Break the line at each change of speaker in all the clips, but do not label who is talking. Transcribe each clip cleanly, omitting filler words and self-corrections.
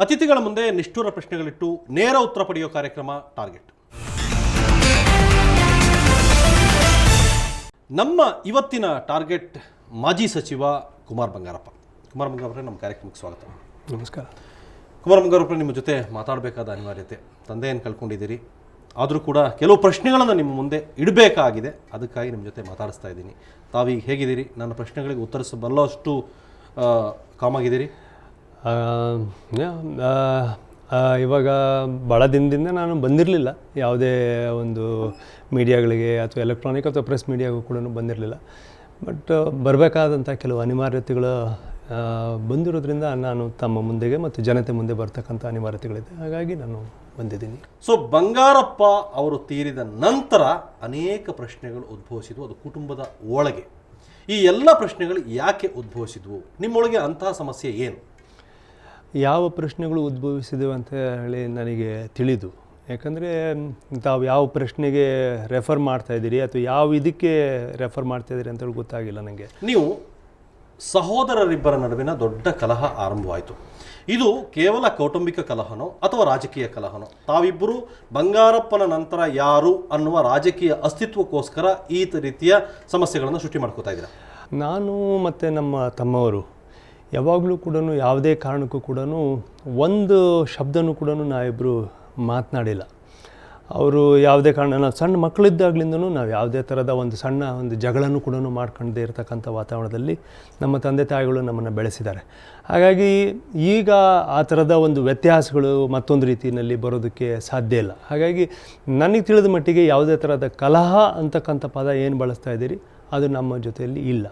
ಅತಿಥಿಗಳ ಮುಂದೆ ನಿಷ್ಠುರ ಪ್ರಶ್ನೆಗಳಿಟ್ಟು ನೇರ ಉತ್ತರ ಪಡೆಯುವ ಕಾರ್ಯಕ್ರಮ ಟಾರ್ಗೆಟ್. ನಮ್ಮ ಇವತ್ತಿನ ಟಾರ್ಗೆಟ್ ಮಾಜಿ ಸಚಿವ ಕುಮಾರ್ ಬಂಗಾರಪ್ಪ. ಕುಮಾರ್ ಬಂಗಾರಪ್ಪ, ನಮ್ಮ ಕಾರ್ಯಕ್ರಮಕ್ಕೆ ಸ್ವಾಗತ.
ನಮಸ್ಕಾರ.
ಕುಮಾರ್ ಬಂಗಾರಪ್ಪ, ನಿಮ್ಮ ಜೊತೆ ಮಾತಾಡಬೇಕಾದ ಅನಿವಾರ್ಯತೆ. ತಂದೆಯನ್ನು ಕಳ್ಕೊಂಡಿದ್ದೀರಿ, ಆದರೂ ಕೂಡ ಕೆಲವು ಪ್ರಶ್ನೆಗಳನ್ನು ನಿಮ್ಮ ಮುಂದೆ ಇಡಬೇಕಾಗಿದೆ. ಅದಕ್ಕಾಗಿ ನಿಮ್ಮ ಜೊತೆ ಮಾತಾಡಿಸ್ತಾ ಇದ್ದೀನಿ. ತಾವೀಗ ಹೇಗಿದ್ದೀರಿ? ನನ್ನ ಪ್ರಶ್ನೆಗಳಿಗೆ ಉತ್ತರಿಸಬಲ್ಲಷ್ಟು ಕಾಮಾಗಿದ್ದೀರಿ?
ಇವಾಗ ಭಾಳ ದಿನದಿಂದ ನಾನು ಬಂದಿರಲಿಲ್ಲ ಯಾವುದೇ ಒಂದು ಮೀಡಿಯಾಗಳಿಗೆ ಅಥವಾ ಎಲೆಕ್ಟ್ರಾನಿಕ್ ಅಥವಾ ಪ್ರೆಸ್ ಮೀಡಿಯಾಗೂ ಕೂಡ ಬಂದಿರಲಿಲ್ಲ. ಬಟ್ ಬರಬೇಕಾದಂಥ ಕೆಲವು ಅನಿವಾರ್ಯತೆಗಳು ಬಂದಿರೋದ್ರಿಂದ ನಾನು ತಮ್ಮ ಮುಂದೆಗೆ ಮತ್ತು ಜನತೆ ಮುಂದೆ ಬರ್ತಕ್ಕಂಥ ಅನಿವಾರ್ಯತೆಗಳಿದೆ, ಹಾಗಾಗಿ ನಾನು ಬಂದಿದ್ದೀನಿ.
ಸೊ ಬಂಗಾರಪ್ಪ ಅವರು ತೀರಿದ ನಂತರ ಅನೇಕ ಪ್ರಶ್ನೆಗಳು ಉದ್ಭವಿಸಿದ್ವು, ಅದು ಕುಟುಂಬದ ಒಳಗೆ. ಈ ಎಲ್ಲ ಪ್ರಶ್ನೆಗಳು ಯಾಕೆ ಉದ್ಭವಿಸಿದ್ವು? ನಿಮ್ಮೊಳಗೆ ಅಂತಹ ಸಮಸ್ಯೆ ಏನು?
ಯಾವ ಪ್ರಶ್ನೆಗಳು ಉದ್ಭವಿಸಿದವು ಅಂತ ಹೇಳಿ ನನಗೆ ತಿಳಿದು, ಯಾಕಂದರೆ ತಾವು ಯಾವ ಪ್ರಶ್ನೆಗೆ ರೆಫರ್ ಮಾಡ್ತಾಯಿದ್ದೀರಿ ಅಥವಾ ಯಾವ ಇದಕ್ಕೆ ರೆಫರ್ ಮಾಡ್ತಾಯಿದ್ದೀರಿ ಅಂತೇಳಿ ಗೊತ್ತಾಗಿಲ್ಲ ನನಗೆ.
ನೀವು ಸಹೋದರರಿಬ್ಬರ ನಡುವಿನ ದೊಡ್ಡ ಕಲಹ ಆರಂಭವಾಯಿತು. ಇದು ಕೇವಲ ಕೌಟುಂಬಿಕ ಕಲಹನೋ ಅಥವಾ ರಾಜಕೀಯ ಕಲಹನೋ? ತಾವಿಬ್ಬರು ಬಂಗಾರಪ್ಪನ ನಂತರ ಯಾರು ಅನ್ನುವ ರಾಜಕೀಯ ಅಸ್ತಿತ್ವಕ್ಕೋಸ್ಕರ ಈ ರೀತಿಯ ಸಮಸ್ಯೆಗಳನ್ನು ಸೃಷ್ಟಿ ಮಾಡ್ಕೋತಾ ಇದ್ದೀರಾ?
ನಾನು ಮತ್ತು ನಮ್ಮ ತಮ್ಮವರು ಯಾವಾಗಲೂ ಕೂಡ ಯಾವುದೇ ಕಾರಣಕ್ಕೂ ಕೂಡ ಒಂದು ಶಬ್ದನೂ ಕೂಡ ನಾವಿಬ್ಬರು ಮಾತನಾಡಿಲ್ಲ. ಅವರು ಯಾವುದೇ ಕಾರಣ, ನಾವು ಸಣ್ಣ ಮಕ್ಕಳಿದ್ದಾಗಲಿಂದನೂ ನಾವು ಯಾವುದೇ ಥರದ ಒಂದು ಜಗಳನೂ ಕೂಡ ಮಾಡ್ಕೊಂಡೇ ಇರತಕ್ಕಂಥ ವಾತಾವರಣದಲ್ಲಿ ನಮ್ಮ ತಂದೆ ತಾಯಿಗಳು ನಮ್ಮನ್ನು ಬೆಳೆಸಿದ್ದಾರೆ. ಹಾಗಾಗಿ ಈಗ ಆ ಥರದ ಒಂದು ವ್ಯತ್ಯಾಸಗಳು ಮತ್ತೊಂದು ರೀತಿಯಲ್ಲಿ ಬರೋದಕ್ಕೆ ಸಾಧ್ಯ ಇಲ್ಲ. ಹಾಗಾಗಿ ನನಗೆ ತಿಳಿದ ಮಟ್ಟಿಗೆ ಯಾವುದೇ ಥರದ ಕಲಹ ಅಂತಕ್ಕಂಥ ಪದ ಏನು ಬಳಸ್ತಾ ಇದ್ದೀರಿ ಅದು ನಮ್ಮ ಜೊತೆಯಲ್ಲಿ ಇಲ್ಲ.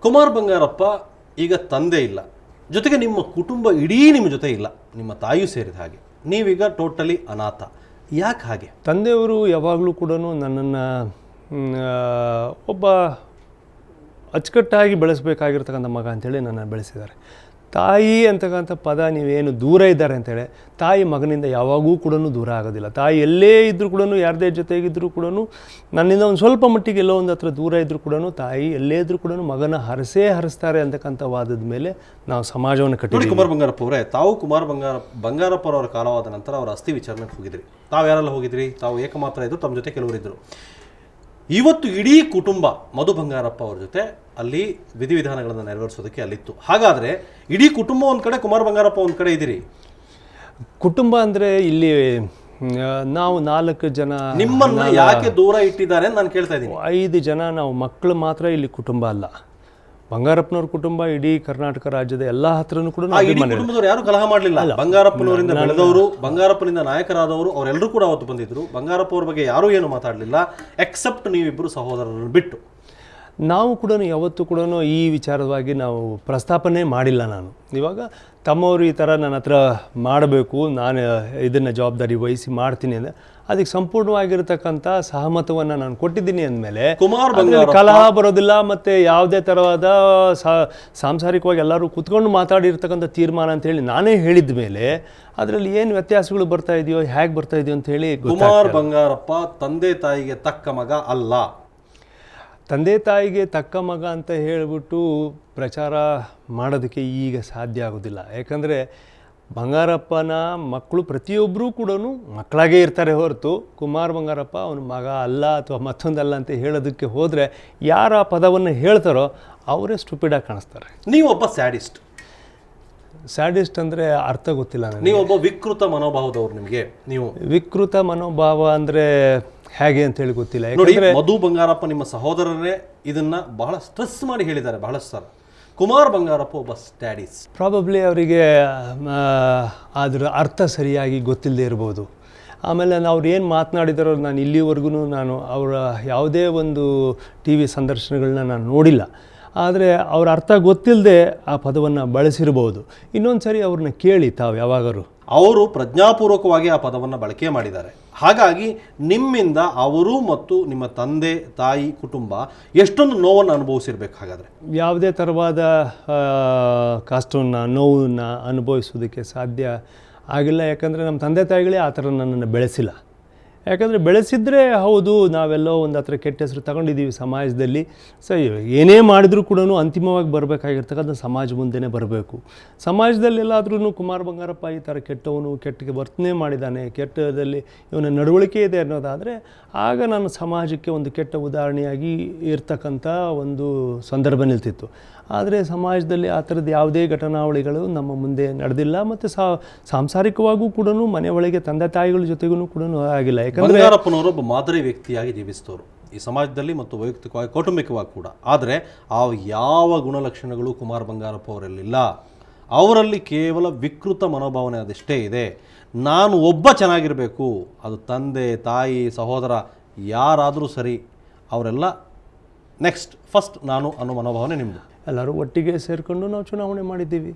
ಕುಮಾರ್ ಬಂಗಾರಪ್ಪ ಈಗ ತಂದೆ ಇಲ್ಲ, ಜೊತೆಗೆ ನಿಮ್ಮ ಕುಟುಂಬ ಇಡೀ ನಿಮ್ಮ ಜೊತೆ ಇಲ್ಲ, ನಿಮ್ಮ ತಾಯಿಯೂ ಸೇರಿದ ಹಾಗೆ. ನೀವೀಗ ಟೋಟಲಿ ಅನಾಥ. ಯಾಕೆ ಹಾಗೆ?
ತಂದೆಯವರು ಯಾವಾಗಲೂ ಕೂಡ ನನ್ನನ್ನು ಒಬ್ಬ ಅಚ್ಚುಕಟ್ಟಾಗಿ ಬೆಳೆಸಬೇಕಾಗಿರ್ತಕ್ಕಂಥ ಮಗ ಅಂಥೇಳಿ ನನ್ನ ಬೆಳೆಸಿದ್ದಾರೆ. ತಾಯಿ ಅಂತಕ್ಕಂಥ ಪದ, ನೀವೇನು ದೂರ ಇದ್ದಾರೆ ಅಂತೇಳಿ, ತಾಯಿ ಮಗನಿಂದ ಯಾವಾಗೂ ಕೂಡ ದೂರ ಆಗೋದಿಲ್ಲ. ತಾಯಿ ಎಲ್ಲೇ ಇದ್ದರೂ ಕೂಡ, ಯಾರದೇ ಜೊತೆಗಿದ್ದರೂ ಕೂಡ, ನನ್ನಿಂದ ಒಂದು ಸ್ವಲ್ಪ ಮಟ್ಟಿಗೆ ಎಲ್ಲೋ ಒಂದು ಹತ್ರ ದೂರ ಇದ್ದರೂ ಕೂಡ ತಾಯಿ ಎಲ್ಲೇ ಇದ್ದರೂ ಕೂಡ ಮಗನ ಹರಿಸ್ತಾರೆ ಅಂತಕ್ಕಂಥ ವಾದದ ಮೇಲೆ ನಾವು ಸಮಾಜವನ್ನು ಕಟ್ಟಿದ್ದೀವಿ.
ಕುಮಾರ್ ಬಂಗಾರಪ್ಪ ಅವರೇ, ತಾವು ಕುಮಾರ್ ಬಂಗಾರಪ್ಪರವರ ಕಾಲವಾದ ನಂತರ ಅವರ ಅಸ್ಥಿ ವಿಚಾರಣೆಗೆ ಹೋಗಿದ್ರಿ. ತಾವು ಯಾರೆಲ್ಲ ಹೋಗಿದ್ರಿ? ತಾವು ಏಕಮಾತ್ರ ಇದ್ದರು, ತಮ್ಮ ಜೊತೆ ಕೆಲವರಿದ್ದರು. ಇವತ್ತು ಇಡೀ ಕುಟುಂಬ ಮಧು ಬಂಗಾರಪ್ಪ ಅವ್ರ ಜೊತೆ ಅಲ್ಲಿ ವಿಧಿವಿಧಾನಗಳನ್ನು ನೆರವೇರಿಸೋದಕ್ಕೆ ಅಲ್ಲಿತ್ತು. ಹಾಗಾದರೆ ಇಡೀ ಕುಟುಂಬ ಒಂದು ಕಡೆ, ಕುಮಾರ್ ಬಂಗಾರಪ್ಪ ಒಂದು ಕಡೆ ಇದ್ದೀರಿ.
ಕುಟುಂಬ ಅಂದರೆ ಇಲ್ಲಿ ನಾವು 4 ಜನ.
ನಿಮ್ಮನ್ನು ಯಾಕೆ ದೂರ ಇಟ್ಟಿದ್ದಾರೆ ಅಂತ ನಾನು ಕೇಳ್ತಾ ಇದ್ದೀನಿ.
5 ಜನ ನಾವು ಮಕ್ಕಳು ಮಾತ್ರ ಇಲ್ಲಿ ಕುಟುಂಬ ಅಲ್ಲ. ಬಂಗಾರಪ್ಪನವ್ರ ಕುಟುಂಬ ಇಡೀ ಕರ್ನಾಟಕ ರಾಜ್ಯದ ಎಲ್ಲ ಹತ್ರನೂ ಕೂಡ
ಕುಟುಂಬದವರು ಯಾರು ಕಲಹ ಮಾಡಲಿಲ್ಲ. ಬಂಗಾರಪ್ಪನವರಿಂದ ಬೆಳೆದವರು, ಬಂಗಾರಪ್ಪನಿಂದ ನಾಯಕರಾದವರು ಅವರೆಲ್ಲರೂ ಕೂಡ ಅವತ್ತು ಬಂದಿದ್ರು. ಬಂಗಾರಪ್ಪ ಅವ್ರ ಬಗ್ಗೆ ಯಾರೂ ಏನು ಮಾತಾಡಲಿಲ್ಲ, ಎಕ್ಸೆಪ್ಟ್ ನೀವಿಬ್ಬರು ಸಹೋದರರನ್ನು ಬಿಟ್ಟು.
ನಾವು ಕೂಡ ಯಾವತ್ತೂ ಕೂಡ ಈ ವಿಚಾರವಾಗಿ ನಾವು ಪ್ರಸ್ತಾಪನೆ ಮಾಡಿಲ್ಲ. ನಾನು ಇವಾಗ ತಮ್ಮವರು ಈ ಥರ ನನ್ನ ಹತ್ರ ಮಾಡಬೇಕು, ನಾನು ಇದನ್ನು ಜವಾಬ್ದಾರಿ ವಹಿಸಿ ಮಾಡ್ತೀನಿ ಅಂದರೆ ಅದಕ್ಕೆ ಸಂಪೂರ್ಣವಾಗಿರತಕ್ಕಂಥ ಸಹಮತವನ್ನು ನಾನು ಕೊಟ್ಟಿದ್ದೀನಿ ಅಂದಮೇಲೆ
ಕುಮಾರ್ ಬಂಗಾರಪ್ಪ
ಕಲಹ ಬರೋದಿಲ್ಲ. ಮತ್ತು ಯಾವುದೇ ಥರವಾದ ಸಾಂಸಾರಿಕವಾಗಿ ಎಲ್ಲರೂ ಕೂತ್ಕೊಂಡು ಮಾತಾಡಿರ್ತಕ್ಕಂಥ ತೀರ್ಮಾನ ಅಂತೇಳಿ ನಾನೇ ಹೇಳಿದ ಮೇಲೆ ಅದರಲ್ಲಿ ಏನು ವ್ಯತ್ಯಾಸಗಳು ಬರ್ತಾ ಇದೆಯೋ, ಹೇಗೆ ಬರ್ತಾ ಇದೆಯೋ ಅಂತ ಹೇಳಿ.
ಕುಮಾರ್ ಬಂಗಾರಪ್ಪ ತಂದೆ ತಾಯಿಗೆ ತಕ್ಕ ಮಗ ಅಲ್ಲ.
ತಂದೆ ತಾಯಿಗೆ ತಕ್ಕ ಮಗ ಅಂತ ಹೇಳಿಬಿಟ್ಟು ಪ್ರಚಾರ ಮಾಡೋದಕ್ಕೆ ಈಗ ಸಾಧ್ಯ ಆಗೋದಿಲ್ಲ. ಯಾಕಂದರೆ ಬಂಗಾರಪ್ಪನ ಮಕ್ಕಳು ಪ್ರತಿಯೊಬ್ಬರೂ ಕೂಡ ಮಕ್ಕಳಾಗೇ ಇರ್ತಾರೆ ಹೊರತು ಕುಮಾರ್ ಬಂಗಾರಪ್ಪ ಅವನ ಮಗ ಅಲ್ಲ ಅಥವಾ ಮತ್ತೊಂದಲ್ಲ ಅಂತ ಹೇಳೋದಕ್ಕೆ ಹೋದರೆ ಯಾರು ಆ ಪದವನ್ನು ಹೇಳ್ತಾರೋ ಅವರೇ ಸ್ಟುಪಿಡಾಗಿ ಕಾಣಿಸ್ತಾರೆ.
ನೀವೊಬ್ಬ ಸ್ಯಾಡಿಸ್ಟ್
ಅಂದರೆ ಅರ್ಥ ಗೊತ್ತಿಲ್ಲ ನನಗೆ.
ನೀವೊಬ್ಬ ವಿಕೃತ ಮನೋಭಾವದವ್ರು. ನಿಮಗೆ ನೀವು
ವಿಕೃತ ಮನೋಭಾವ ಅಂದರೆ ಹೇಗೆ ಅಂತೇಳಿ ಗೊತ್ತಿಲ್ಲ.
ನೋಡಿ, ಮಧು ಬಂಗಾರಪ್ಪ ನಿಮ್ಮ ಸಹೋದರರೇ ಇದನ್ನ ಬಹಳ ಸ್ಟ್ರೆಸ್ ಮಾಡಿ ಹೇಳಿದ್ದಾರೆ ಬಹಳಷ್ಟು ಸಲ. ಕುಮಾರ್ ಬಂಗಾರಪ್ಪ ಒಬ್ಬ ಸ್ಟ್ಯಾಡಿಸ್.
ಪ್ರಾಬಬ್ಲಿ ಅವರಿಗೆ ಅದರ ಅರ್ಥ ಸರಿಯಾಗಿ ಗೊತ್ತಿಲ್ಲದೆ ಇರ್ಬೋದು. ಆಮೇಲೆ ಅವ್ರು ಏನು ಮಾತನಾಡಿದಾರೋ ನಾನು ಇಲ್ಲಿವರೆಗೂ ನಾನು ಅವರ ಯಾವುದೇ ಒಂದು ಟಿ ವಿ ಸಂದರ್ಶನಗಳನ್ನ ನಾನು ನೋಡಿಲ್ಲ. ಆದರೆ ಅವ್ರ ಅರ್ಥ ಗೊತ್ತಿಲ್ಲದೆ ಆ ಪದವನ್ನು ಬಳಸಿರ್ಬೋದು. ಇನ್ನೊಂದು ಸರಿ ಅವ್ರನ್ನ ಕೇಳಿ ತಾವು ಯಾವಾಗರೂ.
ಅವರು ಪ್ರಜ್ಞಾಪೂರ್ವಕವಾಗಿ ಆ ಪದವನ್ನು ಬಳಕೆ ಮಾಡಿದ್ದಾರೆ. ಹಾಗಾಗಿ ನಿಮ್ಮಿಂದ ಅವರು ಮತ್ತು ನಿಮ್ಮ ತಂದೆ ತಾಯಿ ಕುಟುಂಬ ಎಷ್ಟೊಂದು ನೋವನ್ನು ಅನುಭವಿಸಿರ್ಬೇಕು. ಹಾಗಾದರೆ
ಯಾವುದೇ ಥರವಾದ ಕಷ್ಟವನ್ನು, ನೋವನ್ನು ಅನುಭವಿಸೋದಕ್ಕೆ ಸಾಧ್ಯ ಆಗಿಲ್ಲ. ಯಾಕಂದರೆ ನಮ್ಮ ತಂದೆ ತಾಯಿಗಳೇ ಆ ಥರ ನನ್ನನ್ನು ಬೆಳೆಸಿಲ್ಲ. ಯಾಕಂದರೆ ಬೆಳೆಸಿದರೆ ಹೌದು ನಾವೆಲ್ಲೋ ಒಂದು ಹತ್ರ ಕೆಟ್ಟ ಹೆಸರು ತಗೊಂಡಿದ್ದೀವಿ ಸಮಾಜದಲ್ಲಿ. ಸೊ ಏನೇ ಮಾಡಿದರೂ ಕೂಡ ಅಂತಿಮವಾಗಿ ಬರಬೇಕಾಗಿರ್ತಕ್ಕಂಥ ಸಮಾಜ ಮುಂದೆನೇ ಬರಬೇಕು. ಸಮಾಜದಲ್ಲೆಲ್ಲಾದ್ರೂ ಕುಮಾರ ಬಂಗಾರಪ್ಪ ಈ ಥರ ಕೆಟ್ಟವನು, ಕೆಟ್ಟ ವರ್ತನೆ ಮಾಡಿದ್ದಾನೆ, ಕೆಟ್ಟದಲ್ಲಿ ಇವನ ನಡವಳಿಕೆ ಇದೆ ಅನ್ನೋದಾದರೆ ಆಗ ನಾನು ಸಮಾಜಕ್ಕೆ ಒಂದು ಕೆಟ್ಟ ಉದಾಹರಣೆಯಾಗಿ ಇರ್ತಕ್ಕಂಥ ಒಂದು ಸಂದರ್ಭ ನಿಲ್ತಿತ್ತು. ಆದರೆ ಸಮಾಜದಲ್ಲಿ ಆ ಥರದ್ದು ಯಾವುದೇ ಘಟನಾವಳಿಗಳು ನಮ್ಮ ಮುಂದೆ ನಡೆದಿಲ್ಲ. ಮತ್ತು ಸಾಂಸಾರಿಕವಾಗೂ ಕೂಡ ಮನೆ ಒಳಗೆ ತಂದೆ ತಾಯಿಗಳ ಜೊತೆಗೂ ಕೂಡ ಆಗಿಲ್ಲ. ಯಾಕಂದರೆ
ಬಂಗಾರಪ್ಪನವರು ಒಬ್ಬ ಮಾದರಿ ವ್ಯಕ್ತಿಯಾಗಿ ಜೀವಿಸಿದವರು ಈ ಸಮಾಜದಲ್ಲಿ ಮತ್ತು ವೈಯಕ್ತಿಕವಾಗಿ ಕೌಟುಂಬಿಕವಾಗಿ ಕೂಡ. ಆದರೆ ಆ ಯಾವ ಗುಣಲಕ್ಷಣಗಳು ಕುಮಾರ ಬಂಗಾರಪ್ಪ ಅವರಲ್ಲಿಲ್ಲ. ಅವರಲ್ಲಿ ಕೇವಲ ವಿಕೃತ ಮನೋಭಾವನೆ ಅದಷ್ಟೇ ಇದೆ. ನಾನು ಒಬ್ಬ ಚೆನ್ನಾಗಿರಬೇಕು, ಅದು ತಂದೆ ತಾಯಿ ಸಹೋದರ ಯಾರಾದರೂ ಸರಿ, ಅವರೆಲ್ಲ ನೆಕ್ಸ್ಟ್ ಫಸ್ಟ್ ನಾನು ಅನ್ನೋ ಮನೋಭಾವನೆ ನಿಮ್ಮದು.
ಎಲ್ಲರೂ ಒಟ್ಟಿಗೆ ಸೇರಿಕೊಂಡು ನಾವು ಚುನಾವಣೆ ಮಾಡಿದ್ದೀವಿ,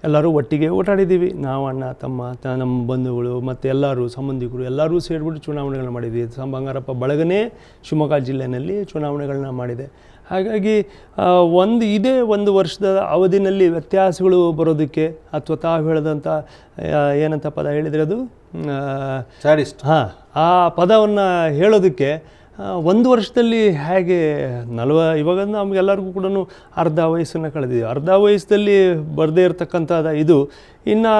ಎಲ್ಲರೂ ಒಟ್ಟಿಗೆ ಓಟಾಡಿದ್ದೀವಿ. ನಾವು ಅಣ್ಣ ತಮ್ಮ ನಮ್ಮ ಬಂಧುಗಳು ಮತ್ತು ಎಲ್ಲರೂ ಸಂಬಂಧಿಕರು ಎಲ್ಲರೂ ಸೇರಿಬಿಟ್ಟು ಚುನಾವಣೆಗಳನ್ನ ಮಾಡಿದ್ವಿ. ಬಂಗಾರಪ್ಪ ಬಳಗನೇ ಶಿವಮೊಗ್ಗ ಜಿಲ್ಲೆಯಲ್ಲಿ ಚುನಾವಣೆಗಳನ್ನ ಮಾಡಿದೆ. ಹಾಗಾಗಿ ಒಂದು ವರ್ಷದ ಅವಧಿನಲ್ಲಿ ವ್ಯತ್ಯಾಸಗಳು ಬರೋದಕ್ಕೆ, ಅಥವಾ ತಾವು ಹೇಳಿದಂಥ ಏನಂತ ಪದ ಹೇಳಿದರೆ ಅದು
ಸ್ಯಾಡಿಸ್ಟ್,
ಆ ಪದವನ್ನು ಹೇಳೋದಕ್ಕೆ ಒಂದು ವರ್ಷದಲ್ಲಿ ಹೇಗೆ ಇವಾಗ ನಮಗೆಲ್ಲರಿಗೂ ಕೂಡ ಅರ್ಧ ವಯಸ್ಸನ್ನು ಕಳೆದಿದ್ದೀವಿ. ಅರ್ಧ ವಯಸ್ಸಲ್ಲಿ ಬರದೇ ಇರತಕ್ಕಂಥದ್ದು ಇದು ಇನ್ನು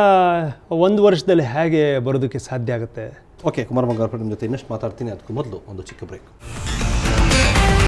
ಒಂದು ವರ್ಷದಲ್ಲಿ ಹೇಗೆ ಬರೋದಕ್ಕೆ ಸಾಧ್ಯ ಆಗುತ್ತೆ?
ಓಕೆ, ಕುಮಾರ ಬಂಗಾರಪ್ಪ ನಿಮ್ಮ ಜೊತೆ ಇನ್ನಷ್ಟು ಮಾತಾಡ್ತೀನಿ. ಅದಕ್ಕೂ ಮೊದಲು ಒಂದು ಚಿಕ್ಕ ಬ್ರೇಕ್.